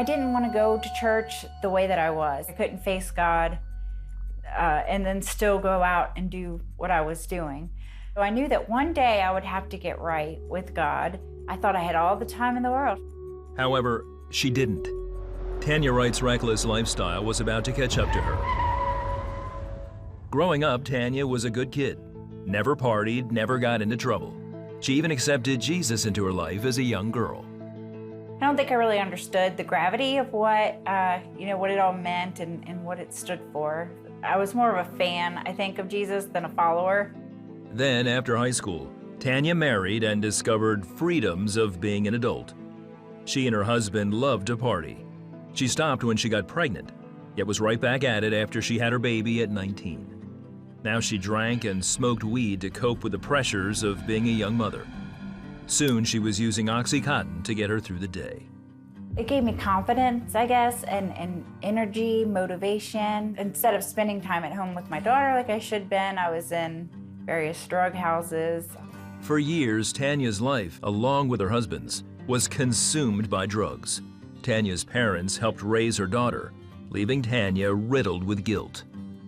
I didn't want to go to church the way that I was. I couldn't face God and then still go out and do what I was doing. So I knew that one day I would have to get right with God. I thought I had all the time in the world. However, she didn't. Tanya Wright's reckless lifestyle was about to catch up to her. Growing up, Tanya was a good kid. Never partied, never got into trouble. She even accepted Jesus into her life as a young girl. I don't think I really understood the gravity of what it all meant and what it stood for. I was more of a fan, I think, of Jesus than a follower. Then, after high school, Tanya married and discovered freedoms of being an adult. She and her husband loved to party. She stopped when she got pregnant, yet was right back at it after she had her baby at 19. Now she drank and smoked weed to cope with the pressures of being a young mother. Soon she was using OxyContin to get her through the day. It gave me confidence, I guess, and energy, motivation. Instead of spending time at home with my daughter like I should have been, I was in various drug houses. For years, Tanya's life, along with her husband's, was consumed by drugs. Tanya's parents helped raise her daughter, leaving Tanya riddled with guilt.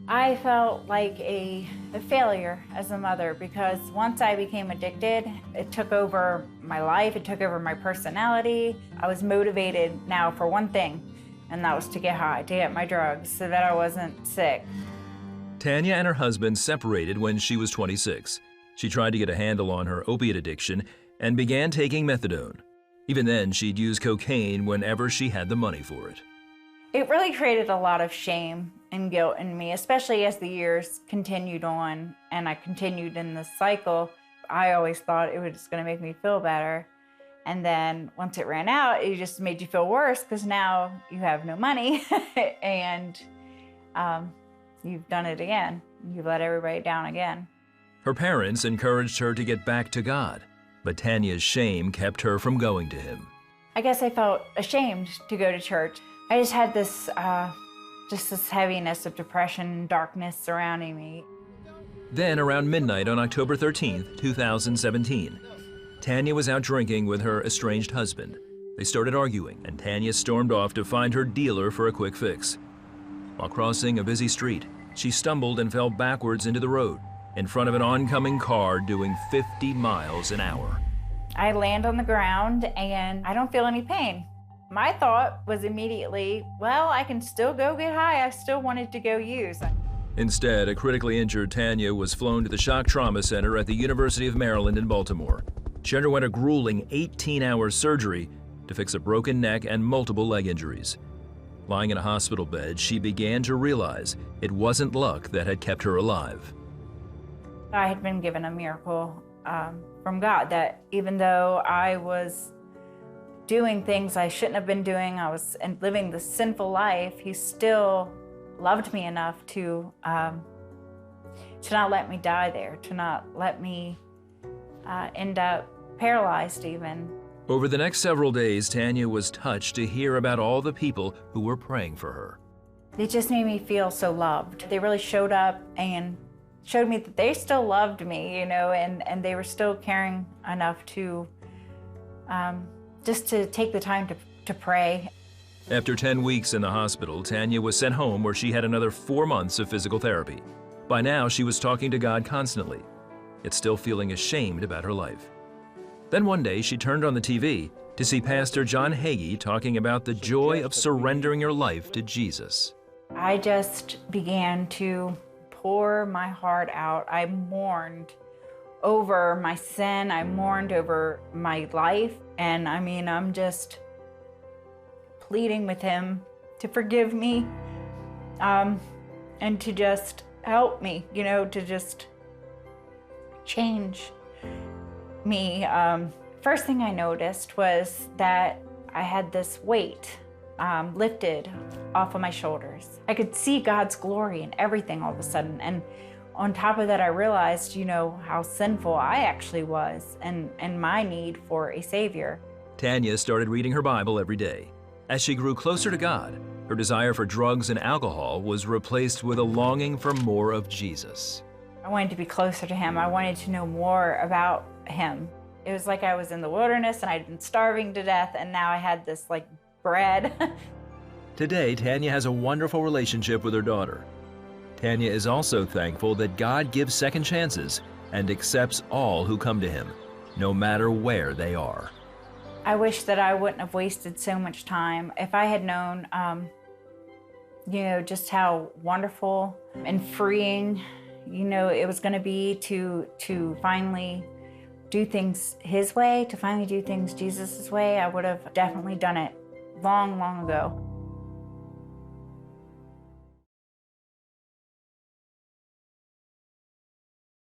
I felt like a failure as a mother because once I became addicted, it took over my life, it took over my personality. I was motivated now for one thing, and that was to get high, to get my drugs so that I wasn't sick. Tanya and her husband separated when she was 26. She tried to get a handle on her opiate addiction and began taking methadone. Even then, she'd use cocaine whenever she had the money for it. It really created a lot of shame and guilt in me, especially as the years continued on and I continued in this cycle. I always thought it was going to make me feel better. And then once it ran out, it just made you feel worse because now you have no money and you've done it again. You've let everybody down again. Her parents encouraged her to get back to God, but Tanya's shame kept her from going to him. I guess I felt ashamed to go to church. I just had this heaviness of depression and darkness surrounding me. Then, around midnight on October 13th, 2017, Tanya was out drinking with her estranged husband. They started arguing, and Tanya stormed off to find her dealer for a quick fix. While crossing a busy street, she stumbled and fell backwards into the road in front of an oncoming car doing 50 miles an hour. I land on the ground and I don't feel any pain. My thought was immediately, well, I can still go get high. I still wanted to go use. Instead, a critically injured Tanya was flown to the Shock Trauma Center at the University of Maryland in Baltimore. She underwent a grueling 18-hour surgery to fix a broken neck and multiple leg injuries. Lying in a hospital bed, she began to realize it wasn't luck that had kept her alive. I had been given a miracle from God that even though I was doing things I shouldn't have been doing, I was living this sinful life, He still loved me enough to not let me die there, to not let me end up paralyzed even. Over the next several days, Tanya was touched to hear about all the people who were praying for her. It just made me feel so loved. They really showed up and showed me that they still loved me, and they were still caring enough to just to take the time to pray. After 10 weeks in the hospital, Tanya was sent home where she had another 4 months of physical therapy. By now, she was talking to God constantly, yet still feeling ashamed about her life. Then one day, she turned on the TV to see Pastor John Hagee talking about the joy of surrendering your life to Jesus. I just began to pour my heart out. I mourned over my sin. I mourned over my life. And I'm just pleading with Him to forgive me and to just help me, to just change me. First thing I noticed was that I had this weight lifted off of my shoulders. I could see God's glory in everything all of a sudden. And on top of that, I realized, how sinful I actually was and my need for a Savior. Tanya started reading her Bible every day. As she grew closer to God, her desire for drugs and alcohol was replaced with a longing for more of Jesus. I wanted to be closer to Him. I wanted to know more about Him. It was like I was in the wilderness and I'd been starving to death, and now I had this bread. Today, Tanya has a wonderful relationship with her daughter. Tanya is also thankful that God gives second chances and accepts all who come to Him, no matter where they are. I wish that I wouldn't have wasted so much time. If I had known, just how wonderful and freeing, it was going to be to finally do things His way, to finally do things Jesus' way, I would have definitely done it long, long ago.